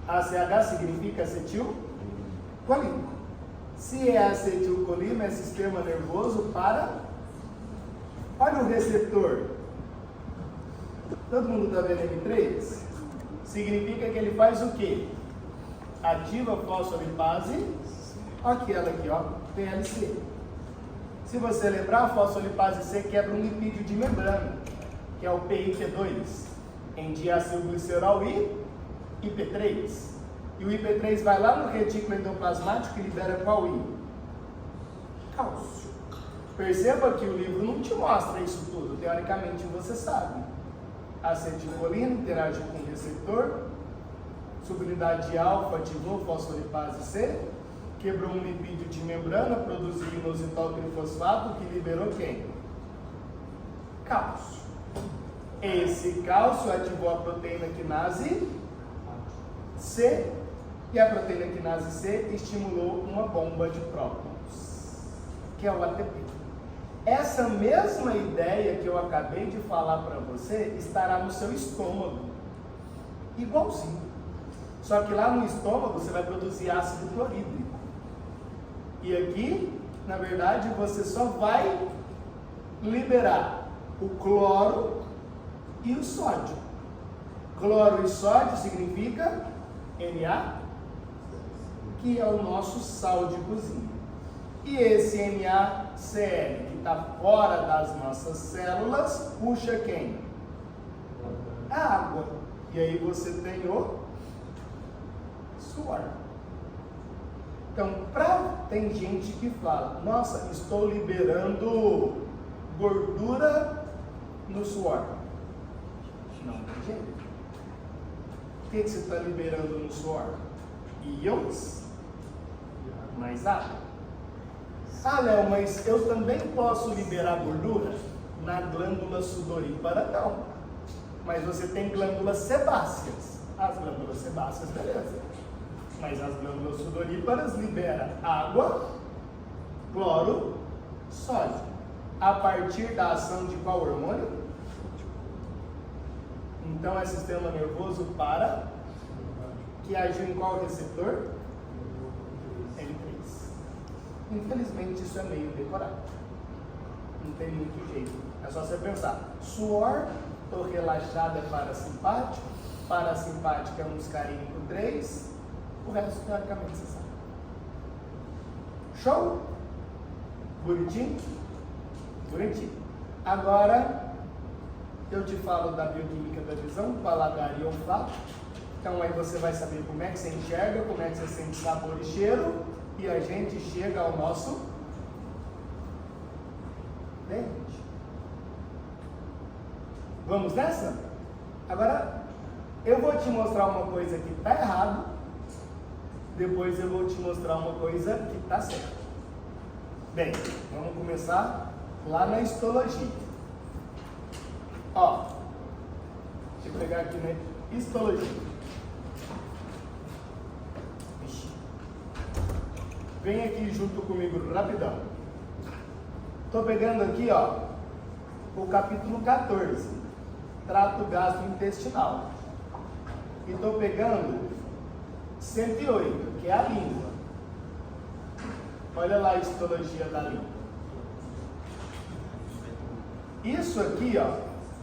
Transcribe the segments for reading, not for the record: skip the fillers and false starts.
ACH significa acetilcolina. Se é acetilcolina, é sistema nervoso para... Olha o receptor. Todo mundo está vendo M3? Significa que ele faz o quê? Ativa a fosfolipase, aquela aqui, ó, PLC. Se você lembrar, a fosfolipase C quebra um lipídio de membrana, que é o PIP2, em diacilglicerol e IP3. E o IP3 vai lá no retículo endoplasmático e libera qual I? Cálcio. Perceba que o livro não te mostra isso tudo, teoricamente você sabe. A acetilcolina interage com o receptor, subunidade alfa ativou fosfolipase C, quebrou um lipídio de membrana, produziu inositol trifosfato, que liberou quem? Cálcio. Esse cálcio ativou a proteína quinase C, e a proteína quinase C estimulou uma bomba de prótons, que é o ATP. Essa mesma ideia que eu acabei de falar para você estará no seu estômago, igualzinho. Só que lá no estômago você vai produzir ácido clorídrico. E aqui, na verdade, você só vai liberar o cloro e o sódio. Cloro e sódio significa Na, que é o nosso sal de cozinha. E esse NaCl, que está fora das nossas células, puxa quem? A água. E aí você tem o suor. Então, tem gente que fala, nossa, estou liberando gordura no suor. Não tem jeito. O que você está liberando no suor? Íons, mais água. Ah, Léo, mas eu também posso liberar gordura? Na glândula sudorípara, não. Mas você tem glândulas sebáceas. As glândulas sebáceas, beleza. Mas as glândulas sudoríparas liberam água, cloro, sódio. A partir da ação de qual hormônio? Então é sistema nervoso para, que agiu em qual receptor? L3. Infelizmente isso é meio decorado. Não tem muito jeito. É só você pensar. Suor, estou relaxado, é parasimpático. Parasimpático é um muscarínico 3. O resto, teoricamente, você sabe. Show? Bonitinho? Bonitinho. Agora, eu te falo da bioquímica da visão, paladar e olfato. Então, aí você vai saber como é que você enxerga, como é que você sente sabor e cheiro. E a gente chega ao nosso dente. Vamos nessa? Agora, eu vou te mostrar uma coisa que está errado. Depois eu vou te mostrar uma coisa que está certa. Bem, vamos começar lá na histologia. Ó, deixa eu pegar aqui na histologia. Vem aqui junto comigo rapidão. Estou pegando aqui, ó, o capítulo 14, trato gastrointestinal. E estou pegando 108, que é a língua. Olha lá a histologia da língua. Isso aqui, ó,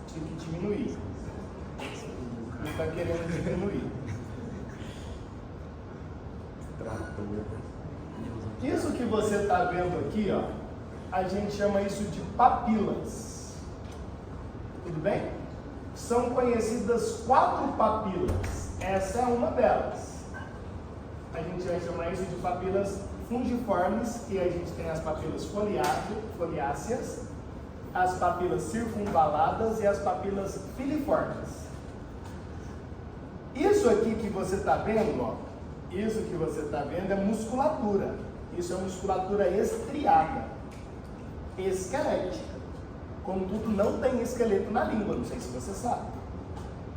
tinha que diminuir. Não está querendo diminuir. Isso que você está vendo aqui, ó, a gente chama isso de papilas. Tudo bem? São conhecidas 4 papilas. Essa é uma delas. A gente vai chamar isso de papilas fungiformes, e a gente tem as papilas foliáceas, as papilas circunvaladas e as papilas filiformes. Isso aqui que você está vendo, ó, isso que você está vendo é musculatura. Isso é musculatura estriada, esquelética. Contudo, não tem esqueleto na língua, não sei se você sabe.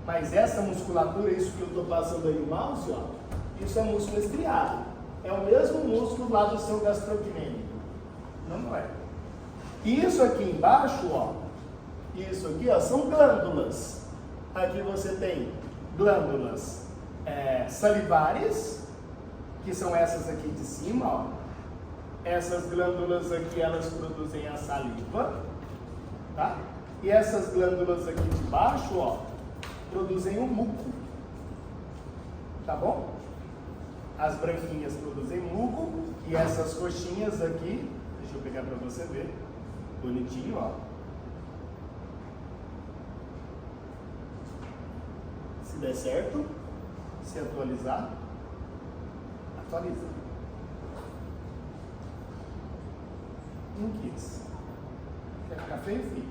Mas essa musculatura, isso que eu estou passando aí no mouse, ó, isso é músculo estriado. É o mesmo músculo lá do seu gastrocnêmico. Não é. Isso aqui embaixo, ó, isso aqui, ó, são glândulas. Aqui você tem glândulas salivares, que são essas aqui de cima, ó. Essas glândulas aqui, elas produzem a saliva, tá? E essas glândulas aqui de baixo, ó, produzem o muco, tá bom? As branquinhas produzem muco e essas roxinhas aqui, deixa eu pegar para você ver, bonitinho, ó. Se der certo, se atualizar, atualiza. Não quis. Quer ficar feio? Fica.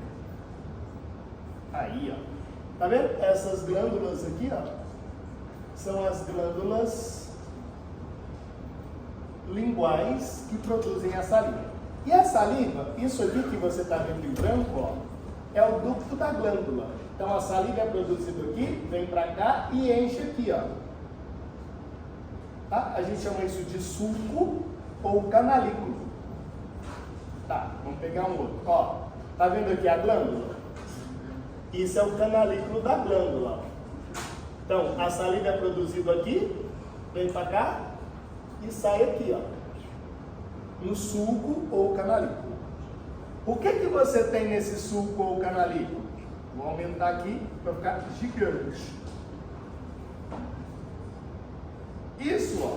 Aí, ó. Tá vendo? Essas glândulas aqui, ó, são as glândulas linguais que produzem a saliva. E a saliva, isso aqui que você está vendo em branco, ó, é o ducto da glândula. Então a saliva é produzida aqui, vem para cá e enche aqui, ó. Tá? A gente chama isso de sulco ou canalículo. Tá, vamos pegar um outro. Ó, tá vendo aqui a glândula? Isso é o canalículo da glândula. Então, a saliva é produzida aqui, vem para cá e sai aqui, ó, no sulco ou canalículo. O que que você tem nesse sulco ou canalículo? Vou aumentar aqui para ficar gigante. Isso, ó.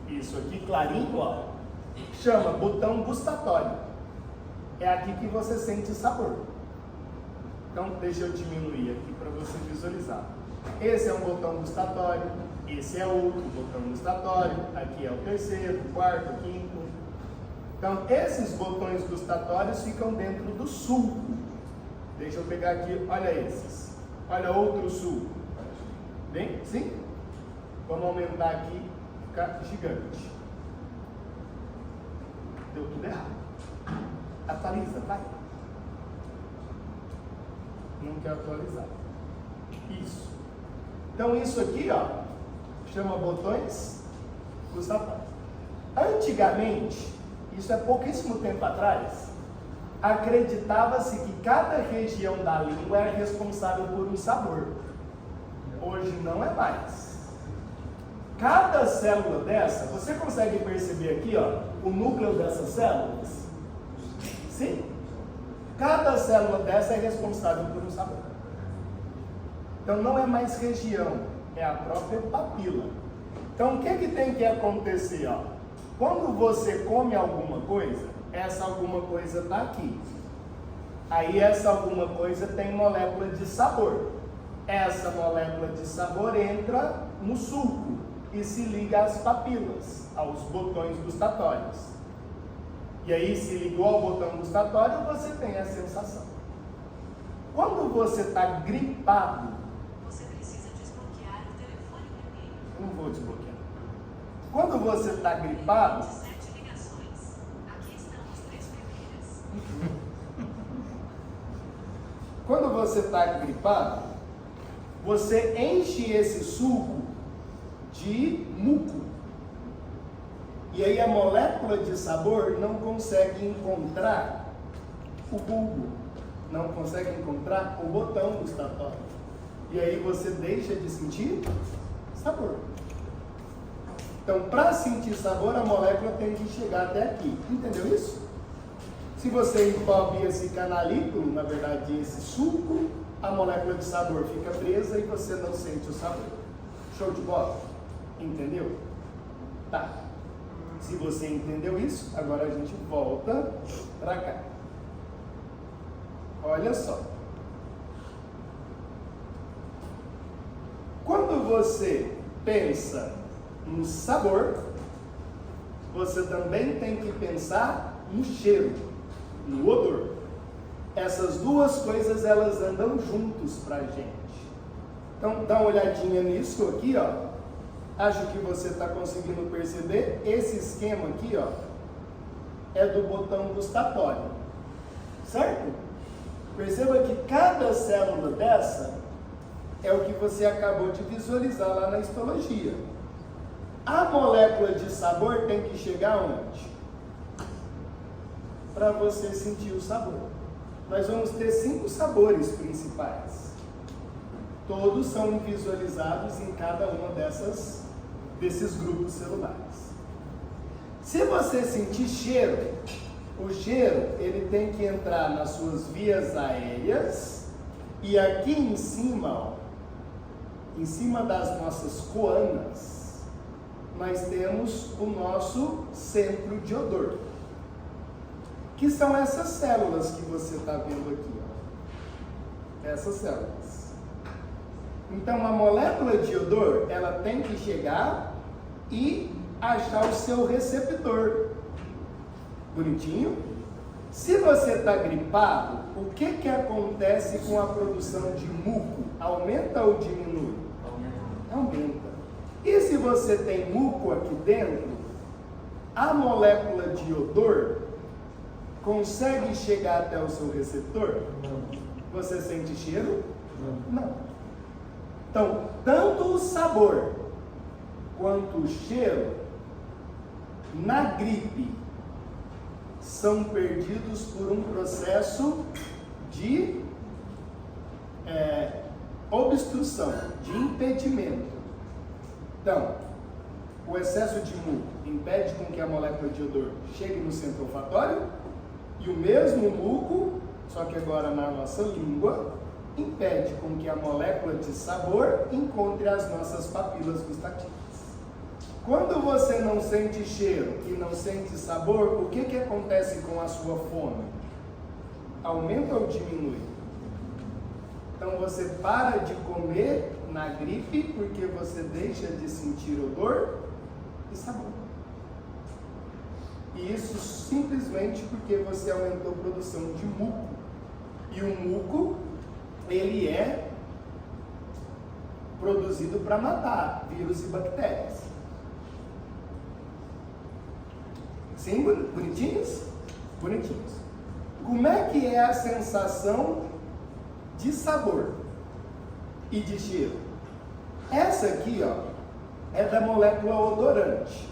Isso aqui clarinho, ó, chama botão gustatório. É aqui que você sente sabor. Então, deixa eu diminuir aqui para você visualizar. Esse é um botão gustatório, esse é outro botão gustatório, aqui é o terceiro, o quarto, o quinto. Então, esses botões gustatórios ficam dentro do sulco. Deixa eu pegar aqui, olha esses. Olha outro sulco. Bem? Sim? Vamos aumentar aqui, ficar gigante. Deu tudo errado. Atualiza, tá? Não quer atualizar. Isso. Então isso aqui, ó, chama botões gustatórios. Antigamente, isso é pouquíssimo tempo atrás, acreditava-se que cada região da língua era responsável por um sabor. Hoje não é mais. Cada célula dessa, você consegue perceber aqui, ó, o núcleo dessas células? Sim? Cada célula dessa é responsável por um sabor. Então não é mais região, é a própria papila. Então o que que tem que acontecer, ó? Quando você come alguma coisa, essa alguma coisa está aqui. Aí essa alguma coisa tem molécula de sabor. Essa molécula de sabor entra no sulco e se liga às papilas, aos botões gustatórios. E aí, se ligou ao botão gustatório, você tem a sensação. Quando você está gripado, você precisa desbloquear o telefone vermelho. Não vou desbloquear. Quando você está gripado, 7 ligações. Aqui estão as 3 primeiras. quando você está gripado, você enche esse suco de muco. E aí a molécula de sabor não consegue encontrar o bulbo, não consegue encontrar o botão gustatório. E aí você deixa de sentir sabor. Então, para sentir sabor, a molécula tem que chegar até aqui. Entendeu isso? Se você encobre esse canalículo, na verdade esse suco, a molécula de sabor fica presa e você não sente o sabor. Show de bola? Entendeu? Tá. Se você entendeu isso, agora a gente volta para cá. Olha só. Quando você pensa no sabor, você também tem que pensar no cheiro, no odor. Essas duas coisas, elas andam juntos pra gente. Então, dá uma olhadinha nisso aqui, ó. Acho que você está conseguindo perceber. Esse esquema aqui, ó, é do botão gustatório, certo? Perceba que cada célula dessa é o que você acabou de visualizar lá na histologia. A molécula de sabor tem que chegar onde? Para você sentir o sabor. Nós vamos ter 5 sabores principais. todos são visualizados em cada uma desses grupos celulares. Se você sentir cheiro, o cheiro ele tem que entrar nas suas vias aéreas e aqui em cima, ó, em cima das nossas coanas, nós temos o nosso centro de odor, que são essas células que você está vendo aqui, ó. Essas células. Então a molécula de odor, ela tem que chegar e achar o seu receptor. Bonitinho? Se você está gripado, o que acontece com a produção de muco? Aumenta ou diminui? Aumenta. E se você tem muco aqui dentro, a molécula de odor consegue chegar até o seu receptor? Não. Você sente cheiro? Não. Então, tanto o sabor quanto o cheiro, na gripe, são perdidos por um processo de obstrução, de impedimento. Então, o excesso de muco impede com que a molécula de odor chegue no centro olfatório e o mesmo muco, só que agora na nossa língua, impede com que a molécula de sabor encontre as nossas papilas gustativas. Quando você não sente cheiro e não sente sabor, o que acontece com a sua fome? Aumenta ou diminui? Então você para de comer na gripe porque você deixa de sentir odor e sabor. E isso simplesmente porque você aumentou a produção de muco. E o muco, ele é produzido para matar vírus e bactérias. Sim, bonitinhos? Bonitinhos. Como é que é a sensação de sabor e de cheiro? Essa aqui, ó, é da molécula odorante.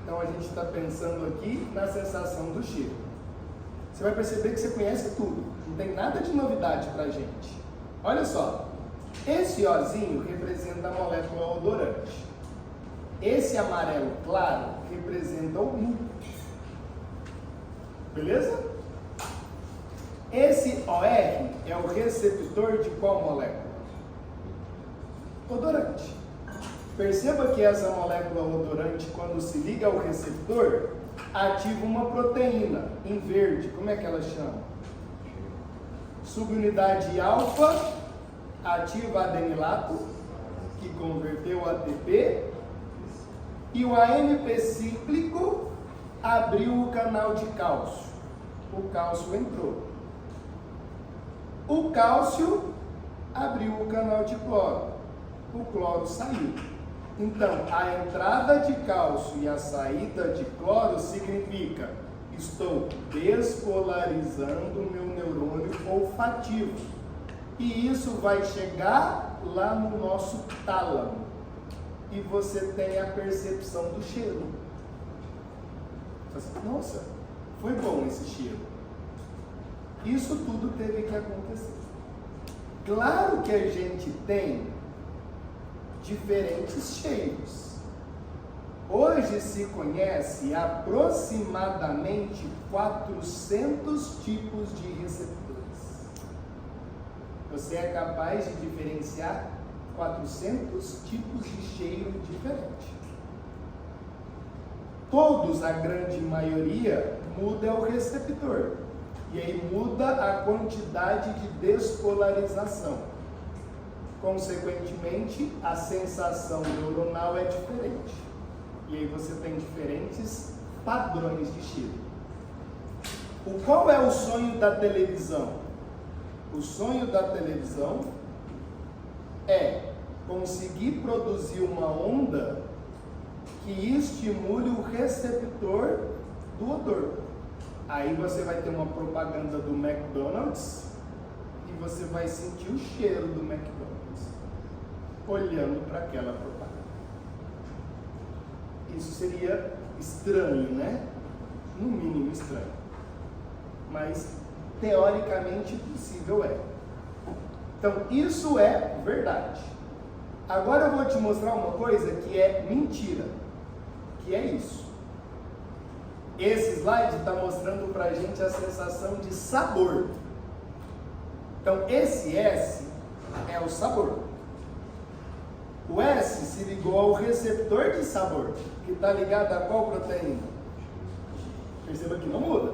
Então a gente está pensando aqui na sensação do cheiro. Você vai perceber que você conhece tudo. Não tem nada de novidade pra gente. Olha só. Esse Ozinho representa a molécula odorante. Esse amarelo claro representa o muco. Beleza? Esse OR é o receptor de qual molécula? Odorante. Perceba que essa molécula odorante, quando se liga ao receptor, ativa uma proteína em verde. Como é que ela chama? Subunidade alfa ativa adenilato, que converteu ATP, e o AMP cíclico abriu o canal de cálcio. O cálcio entrou. O cálcio abriu o canal de cloro. O cloro saiu. Então, a entrada de cálcio e a saída de cloro significa: estou despolarizando o meu neurônio olfativo. E isso vai chegar lá no nosso tálamo. E você tem a percepção do cheiro. Nossa, foi bom esse cheiro. Isso tudo teve que acontecer. Claro que a gente tem diferentes cheiros. Hoje se conhece aproximadamente 400 tipos de receptores. Você é capaz de diferenciar 400 tipos de cheiro diferentes. Todos, a grande maioria, muda o receptor. E aí muda a quantidade de despolarização. Consequentemente, a sensação neuronal é diferente. E aí você tem diferentes padrões de cheiro. Qual é o sonho da televisão? O sonho da televisão é conseguir produzir uma onda que estimule o receptor do odor. Aí você vai ter uma propaganda do McDonald's e você vai sentir o cheiro do McDonald's olhando para aquela propaganda. Isso seria estranho, né? No mínimo estranho. Mas teoricamente possível é. Então, isso é verdade. Agora eu vou te mostrar uma coisa que é mentira, que é isso. Esse slide está mostrando para a gente a sensação de sabor. Então, esse S é o sabor. O S se ligou ao receptor de sabor, que está ligado a qual proteína? Perceba que não muda.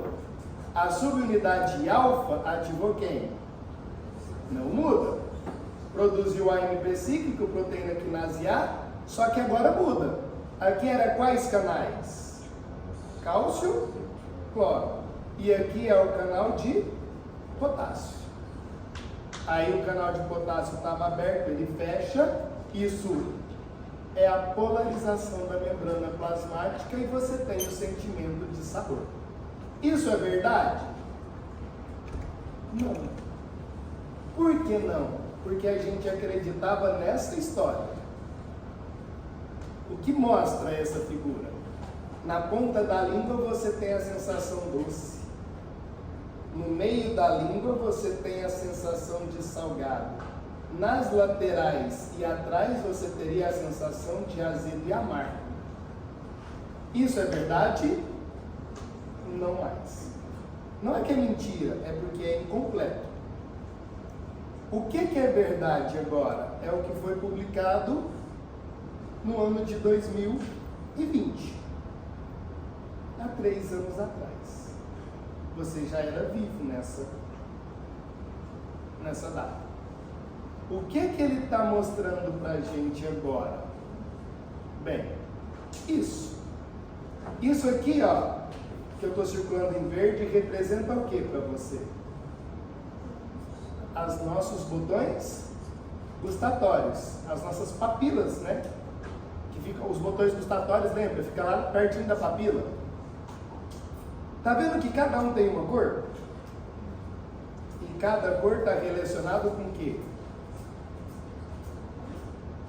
A subunidade alfa ativou quem? Não muda. Produziu AMP cíclico, proteína quinase A, só que agora muda. Aqui era quais canais? Cálcio, cloro. E aqui é o canal de potássio. Aí o canal de potássio estava aberto, ele fecha. Isso é a polarização da membrana plasmática e você tem o sentimento de sabor. Isso é verdade? Não. Por que não? Porque a gente acreditava nessa história. O que mostra essa figura? Na ponta da língua você tem a sensação doce. No meio da língua você tem a sensação de salgado. Nas laterais e atrás você teria a sensação de azedo e amargo. Isso é verdade? Não mais. Não é que é mentira, é porque é incompleto. O que é verdade agora? É o que foi publicado no ano de 2020. Há 3 anos atrás. Você já era vivo nessa data. O que ele está mostrando para a gente agora? Bem, isso. Isso aqui, ó, que eu estou circulando em verde, representa o que para você? Os nossos botões gustatórios, as nossas papilas, né? Que ficam, os botões gustatórios, lembra? Fica lá pertinho da papila. Tá vendo que cada um tem uma cor? E cada cor está relacionado com o quê?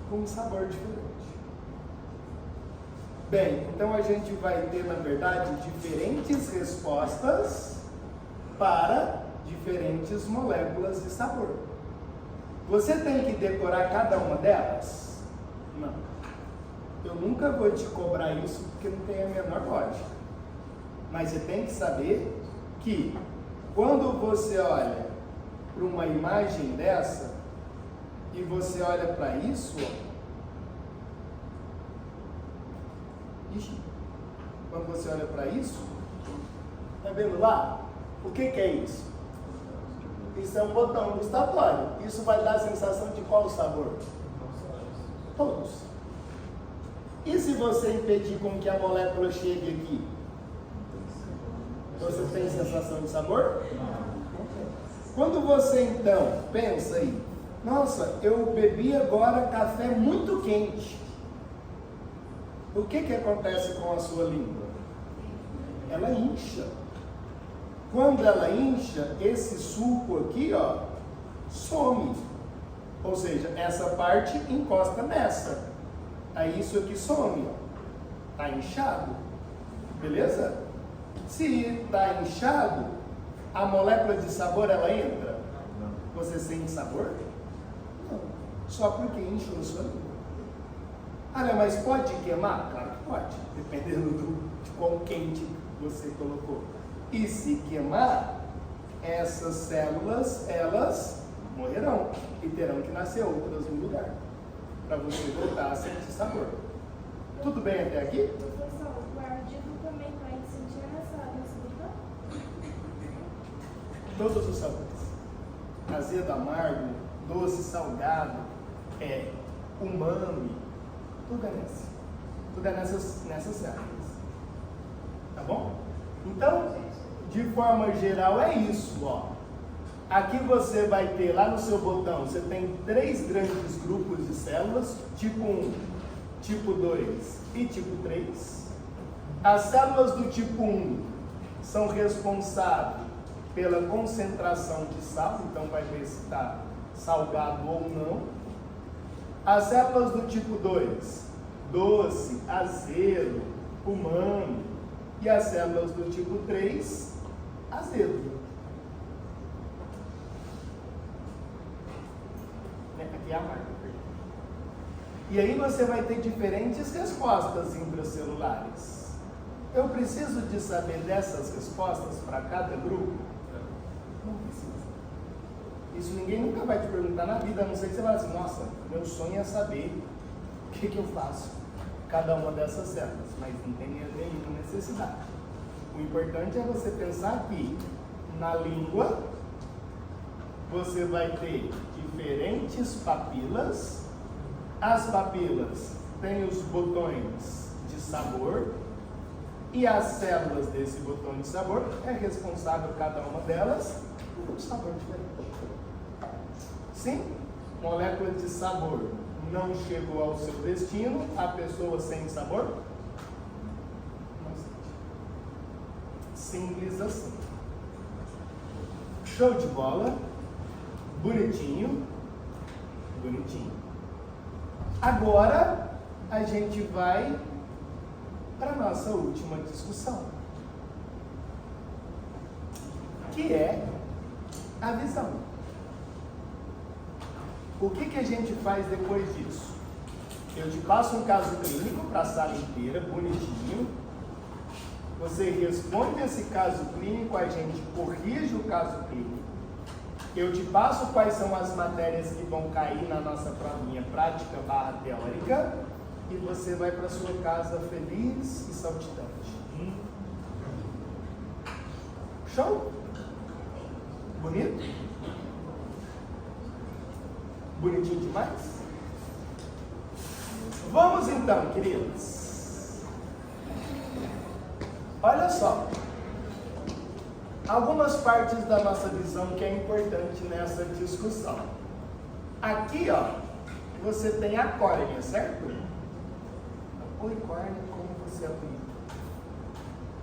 Com um sabor diferente. Bem, então a gente vai ter, na verdade, diferentes respostas para diferentes moléculas de sabor. Você tem que decorar cada uma delas? Não. Eu nunca vou te cobrar isso porque não tem a menor lógica. Mas você tem que saber que quando você olha para uma imagem dessa e você olha para isso, quando você olha para isso, tá vendo lá? O que é isso? Isso é um botão gustatório. Isso vai dar a sensação de qual sabor? Todos. E se você impedir com que a molécula chegue aqui? Você tem sensação de sabor? Quando você então pensa aí, nossa, eu bebi agora café muito quente. O que acontece com a sua língua? Ela incha. Quando ela incha, esse suco aqui, ó, some. Ou seja, essa parte encosta nessa. Aí isso aqui some, ó. Tá inchado. Beleza? Se tá inchado, a molécula de sabor, ela entra? Você sente sabor? Não. Só porque inchou a sua língua. Ah, mas pode queimar? Claro que pode, dependendo de quão quente você colocou. E se queimar, essas células, elas morrerão e terão que nascer outras no lugar, para você voltar a sentir sabor. Tudo bem até aqui? Professor, o ardido também vai sentir nessa botão? Todos os sabores. Azedo, amargo, doce, salgado, umami. Tudo é nessa. Tudo é nessas áreas. Tá bom? Então, de forma geral é isso, ó. Aqui você vai ter, lá no seu botão, você tem 3 grandes grupos de células, tipo 1, tipo 2 e tipo 3. As células do tipo 1 são responsáveis pela concentração de sal, então vai ver se está salgado ou não. As células do tipo 2, doce, azedo, umami. E as células do tipo 3, azedo. que é a marca. E aí você vai ter diferentes respostas intracelulares. Eu preciso de saber dessas respostas para cada grupo? Não precisa. Isso ninguém nunca vai te perguntar na vida, a não ser que você fale assim, nossa, meu sonho é saber o que eu faço cada uma dessas células, mas não tem nenhuma necessidade. O importante é você pensar que na língua você vai ter diferentes papilas. As papilas têm os botões de sabor e as células desse botão de sabor é responsável cada uma delas por um sabor diferente. Sim, molécula de sabor não chegou ao seu destino, a pessoa sem sabor não sente. Simples assim. Show de bola, bonitinho, bonitinho. Agora a gente vai para a nossa última discussão, que é a visão. O que a gente faz depois disso? Eu te passo um caso clínico para a sala inteira, bonitinho. Você responde esse caso clínico, a gente corrige o caso clínico. Eu te passo quais são as matérias que vão cair na nossa provinha prática / teórica e você vai para sua casa feliz e saltitante. Show? Bonito? Bonitinho demais? Vamos então, queridos. Olha só. Algumas partes da nossa visão que é importante nessa discussão. Aqui, ó, você tem a córnea, certo? Oi, córnea, como você aplica?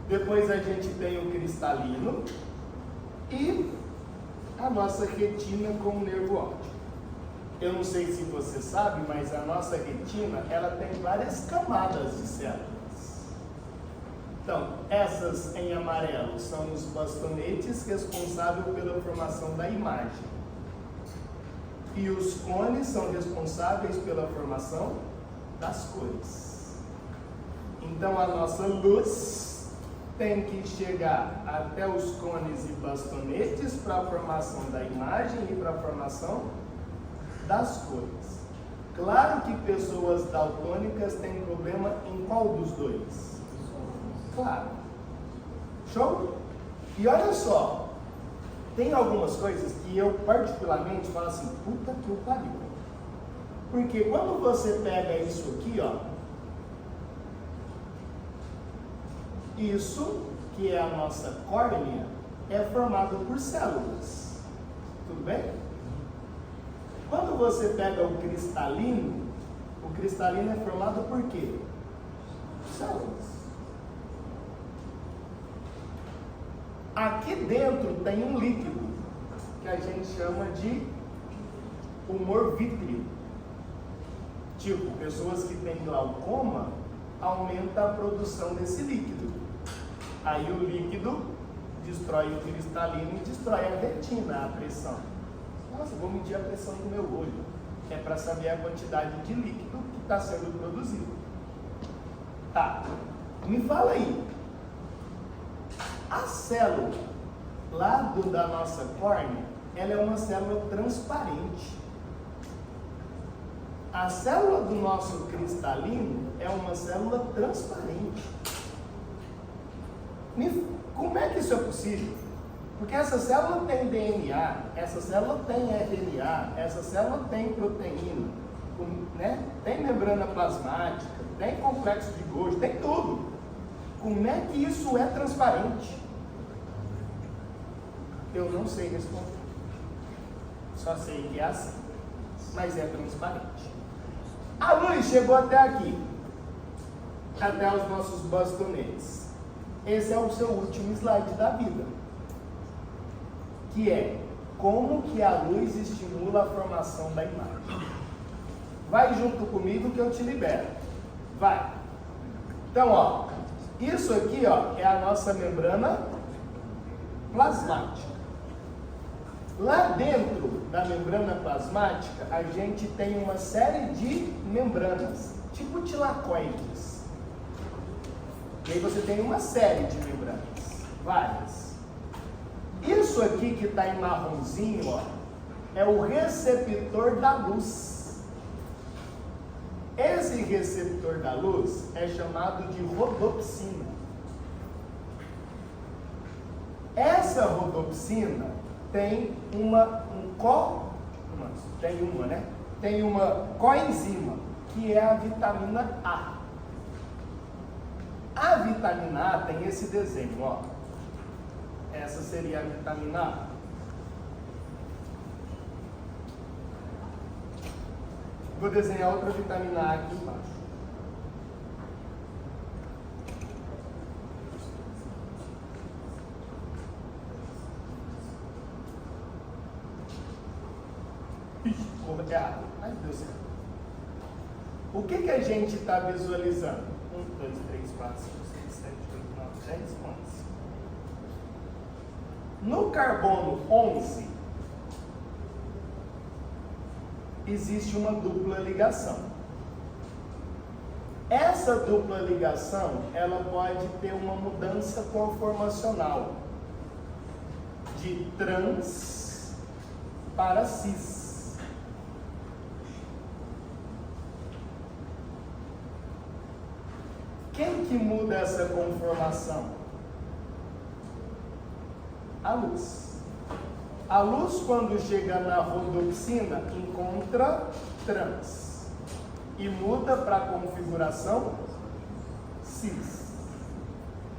Depois a gente tem o cristalino e a nossa retina com o nervo óptico. Eu não sei se você sabe, mas a nossa retina, ela tem várias camadas de células. Então, essas em amarelo são os bastonetes responsáveis pela formação da imagem. E os cones são responsáveis pela formação das cores. Então, a nossa luz tem que chegar até os cones e bastonetes para a formação da imagem e para a formação das cores. Claro que pessoas daltônicas têm problema em qual dos dois? Claro. Show? E olha só, tem algumas coisas que eu particularmente falo assim, puta que eu pariu. Porque quando você pega isso aqui, ó, isso que é a nossa córnea é formado por células. Tudo bem? Quando você pega o cristalino é formado por quê? Células. Aqui dentro tem um líquido que a gente chama de humor vítreo. Tipo, pessoas que têm glaucoma aumenta a produção desse líquido. Aí o líquido destrói o cristalino e destrói a retina, a pressão. Nossa, vou medir a pressão do meu olho. É para saber a quantidade de líquido que está sendo produzido. Tá, me fala aí. A célula lá da nossa córnea, ela é uma célula transparente. A célula do nosso cristalino é uma célula transparente. Como é que isso é possível? Porque essa célula tem DNA, essa célula tem RNA, essa célula tem proteína, né? Tem membrana plasmática, tem complexo de Golgi, tem tudo. Como é que isso é transparente? Eu não sei responder. Só sei que é assim. Mas é transparente. A luz chegou até aqui. Até os nossos bastonetes. Esse é o seu último slide da vida. Que é como que a luz estimula a formação da imagem. Vai junto comigo que eu te libero. Vai. Então, ó. Isso aqui, ó, é a nossa membrana plasmática. Lá dentro da membrana plasmática, a gente tem uma série de membranas, tipo tilacoides. E aí você tem uma série de membranas, várias. Isso aqui que está em marronzinho, ó, é o receptor da luz. Esse receptor da luz é chamado de rodopsina. Essa rodopsina tem uma coenzima, que é a vitamina A. A vitamina A tem esse desenho, ó. Essa seria a vitamina A. Vou desenhar outra vitamina A aqui embaixo. Ixi, errado. Ai, deu certo. O que a gente está visualizando? 1, 2, 3, 4, 5, 6, 7, 8, 9, 10, 11. No carbono 11, existe uma dupla ligação. Essa dupla ligação, ela pode ter uma mudança conformacional de trans para cis. Quem que muda essa conformação? A luz. A luz, quando chega na rodopsina, encontra trans e muda para a configuração cis.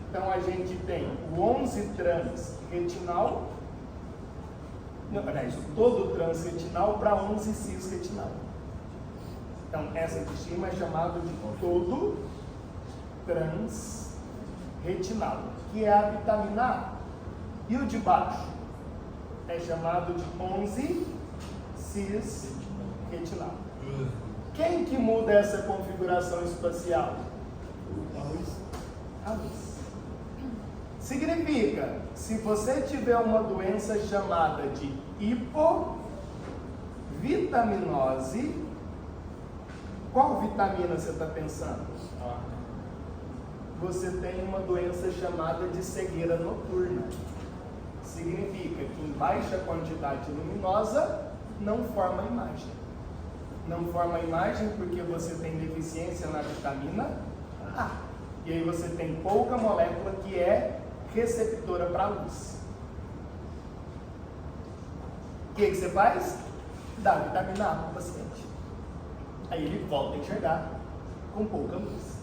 Então a gente tem o 11 trans retinal, todo trans retinal para 11 cis retinal. Então essa de cima é chamada de todo trans retinal, que é a vitamina A. E o de baixo é chamado de 11 cis retinal. Quem que muda essa configuração espacial? A luz. A luz. Significa, se você tiver uma doença chamada de hipovitaminose, qual vitamina você está pensando? Você tem uma doença chamada de cegueira noturna. Significa que em baixa quantidade luminosa não forma imagem. Não forma imagem porque você tem deficiência na vitamina A. E aí você tem pouca molécula que é receptora para a luz. O que você faz? Dá vitamina A para o paciente. Aí ele volta a enxergar com pouca luz.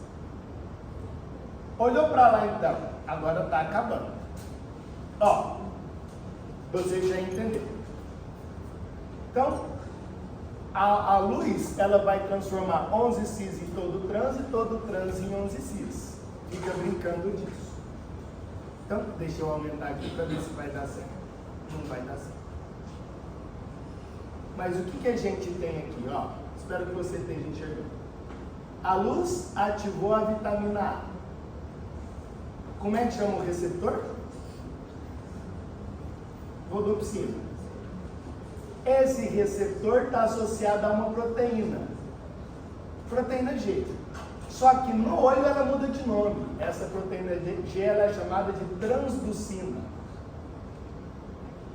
Olhou para lá então, agora está acabando. Ó, você já entendeu. Então, a luz, ela vai transformar 11 cis em todo trans e todo trans em 11 cis. Fica brincando disso. Então, deixa eu aumentar aqui para ver se vai dar certo. Não vai dar certo. Mas o que a gente tem aqui, ó? Espero que você esteja enxergando. A luz ativou a vitamina A. Como é que chama o receptor? Rodopsina. Esse receptor está associado a uma proteína. Proteína G. Só que no olho ela muda de nome. Essa proteína G ela é chamada de transducina.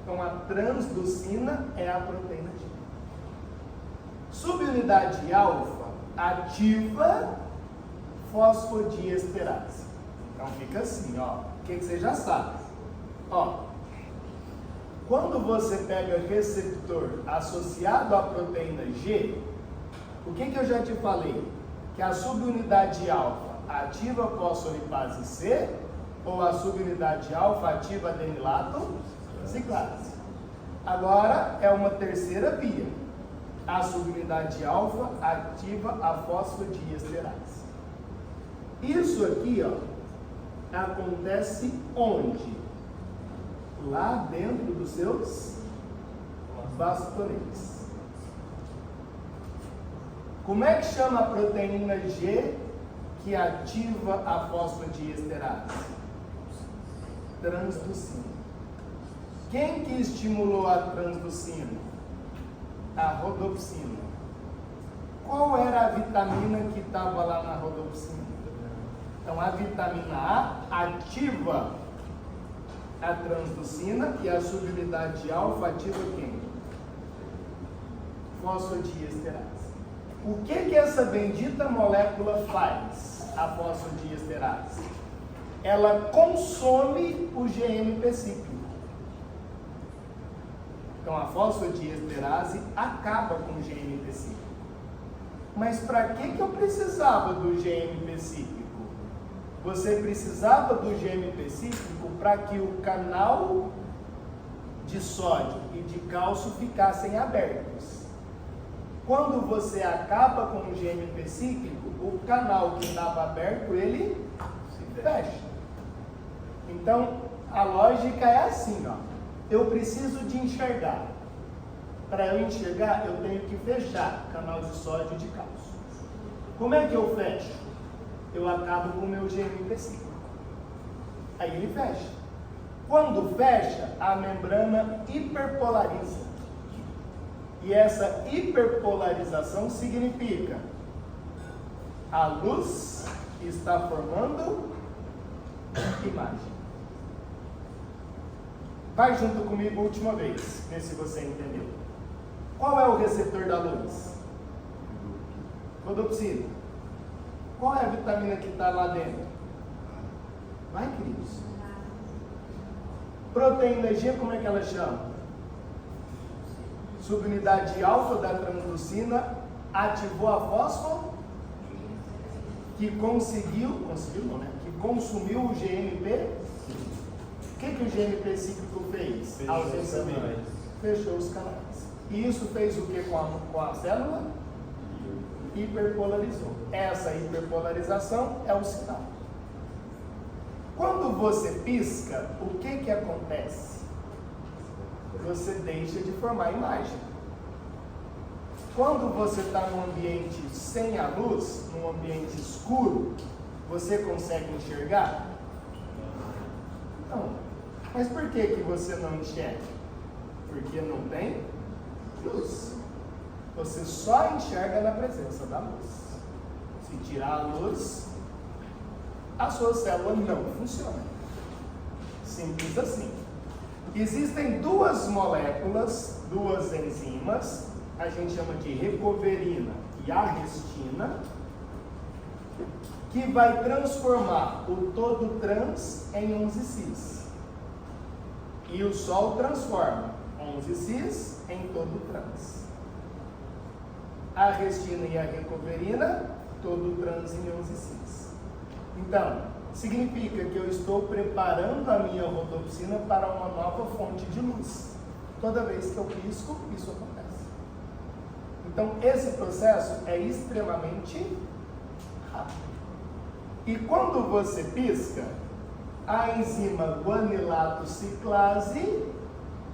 Então a transducina é a proteína G. Subunidade alfa ativa fosfodiesterase. Então fica assim, ó. O que você já sabe? Ó, quando você pega receptor associado à proteína G, o que eu já te falei? Que a subunidade alfa ativa a fosfolipase C ou a subunidade alfa ativa a adenilato ciclase. Agora é uma terceira via. A subunidade alfa ativa a fosfodiesterase. Isso aqui, ó, acontece onde? Lá dentro dos seus bastonetes. Como é que chama a proteína G que ativa a fosfodiesterase? Transducina. Quem que estimulou a transducina? A rodopsina. Qual era a vitamina que estava lá na rodopsina? Então, a vitamina A ativa a transducina e a subunidade alfa ativa quem? Fosfodiesterase. O que essa bendita molécula faz, a fosfodiesterase? Ela consome o GMP cíclico. Então, a fosfodiesterase acaba com o GMP cíclico. Mas para que eu precisava do GMP cíclico? Você precisava do GMP cíclico para que o canal de sódio e de cálcio ficassem abertos. Quando você acaba com o GMP cíclico, o canal que estava aberto, ele se fecha. Então, a lógica é assim, ó. Eu preciso de enxergar. Para eu enxergar, eu tenho que fechar canal de sódio e de cálcio. Como é que eu fecho? Eu acabo com o meu GMP cíclico. Aí ele fecha. Quando fecha, a membrana hiperpolariza. E essa hiperpolarização significa a luz está formando imagem. Vai junto comigo a última vez, vê se você entendeu. Qual é o receptor da luz? Rodopsina. Qual é a vitamina que está lá dentro? Vai, queridos. Proteína G, como é que ela chama? Subunidade alfa da transducina ativou a fósforo que consumiu o GMP. O que o GMP cíclico fez? Ausência dele. Fechou os canais. E isso fez o que com a célula? Hiperpolarizou. Essa hiperpolarização é o sinal. Quando você pisca, o que acontece? Você deixa de formar imagem. Quando você está num ambiente sem a luz, num ambiente escuro, você consegue enxergar? Não. Mas por que você não enxerga? Porque não tem luz. Você só enxerga na presença da luz. Se tirar a luz, a sua célula não funciona. Simples assim. Existem duas moléculas, duas enzimas, a gente chama de recoverina e arrestina, que vai transformar o todo trans em 11-cis. E o Sol transforma 11-cis em todo trans. A arrestina e a recoverina, todo trans em 11-cis. Então, significa que eu estou preparando a minha rodopsina para uma nova fonte de luz. Toda vez que eu pisco, isso acontece. Então, esse processo é extremamente rápido. E quando você pisca, a enzima guanilato ciclase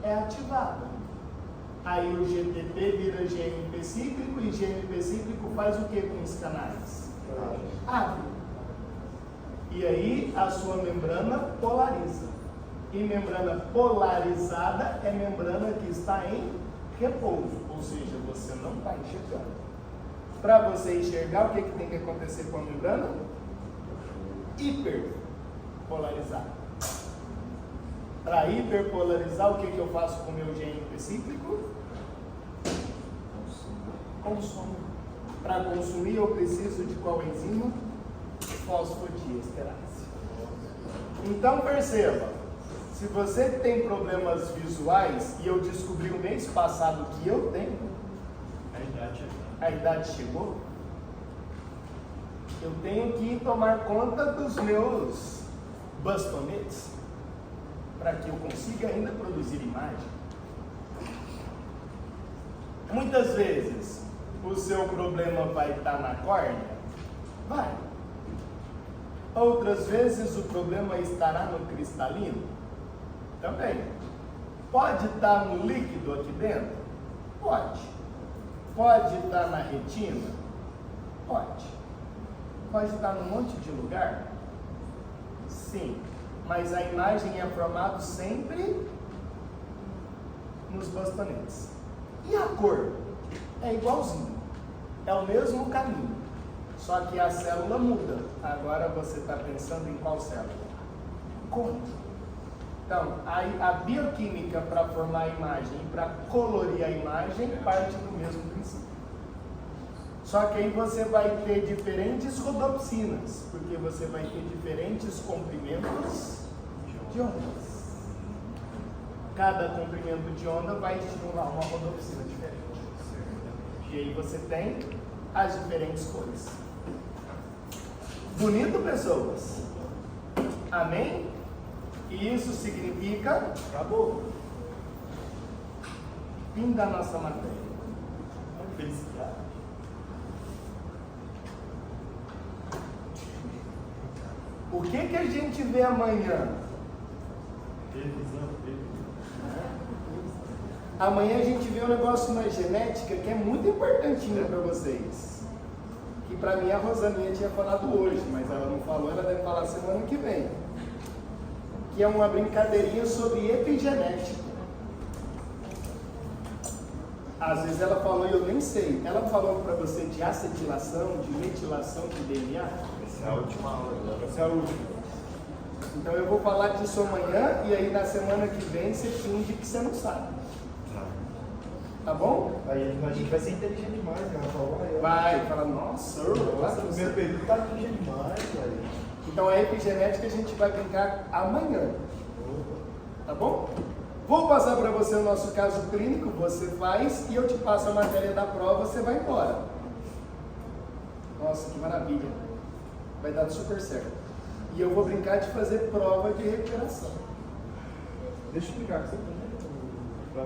é ativada. Aí o GTP vira GMP cíclico e GMP cíclico faz o que com os canais? Abre. E aí a sua membrana polariza. E membrana polarizada é membrana que está em repouso, ou seja, você não está enxergando. Para você enxergar, o que tem que acontecer com a membrana? Hiperpolarizar. Para hiperpolarizar, o que eu faço com o meu GMP cíclico? Consumo. Para consumir, eu preciso de qual enzima? Fosfodiesterase. Então perceba, se você tem problemas visuais, e eu descobri o mês passado que eu tenho, a idade chegou, eu tenho que tomar conta dos meus bastonetes, para que eu consiga ainda produzir imagem. Muitas vezes, o seu problema vai estar na córnea? Vai. Outras vezes o problema estará no cristalino? Também. Pode estar no líquido aqui dentro? Pode. Pode estar na retina? Pode. Pode estar num monte de lugar? Sim. Mas a imagem é formada sempre nos bastonetes. E a cor? É igualzinho. É o mesmo caminho. Só que a célula muda. Agora você está pensando em qual célula? Cor. Então, a bioquímica para formar a imagem e para colorir a imagem parte do mesmo princípio. Só que aí você vai ter diferentes rodopsinas, porque você vai ter diferentes comprimentos de ondas. Cada comprimento de onda vai estimular uma rodopsina diferente. E aí você tem as diferentes cores. Bonito, pessoas? Amém? E isso significa acabou. Fim da nossa matéria. Felicidade. O que a gente vê amanhã? Amanhã a gente vê um negócio na genética que é muito importantinho para vocês. Que para mim a Rosaninha tinha falado hoje, mas ela não falou, ela deve falar semana que vem. Que é uma brincadeirinha sobre epigenética. Às vezes ela falou e eu nem sei. Ela falou para você de acetilação, de metilação de DNA? Essa é a última aula. Essa é a última. Então eu vou falar disso amanhã e aí na semana que vem você finge que você não sabe. Tá bom? Aí a gente vai ser inteligente demais, né? Ela falou, aí, Vai, fala, nossa, nossa, o primeiro período tá inteligente demais, velho. Então a epigenética a gente vai brincar amanhã. Tá bom? Vou passar para você o nosso caso clínico, você faz e eu te passo a matéria da prova, você vai embora. Nossa, que maravilha. Vai dar super certo. E eu vou brincar de fazer prova de recuperação. Deixa eu explicar que você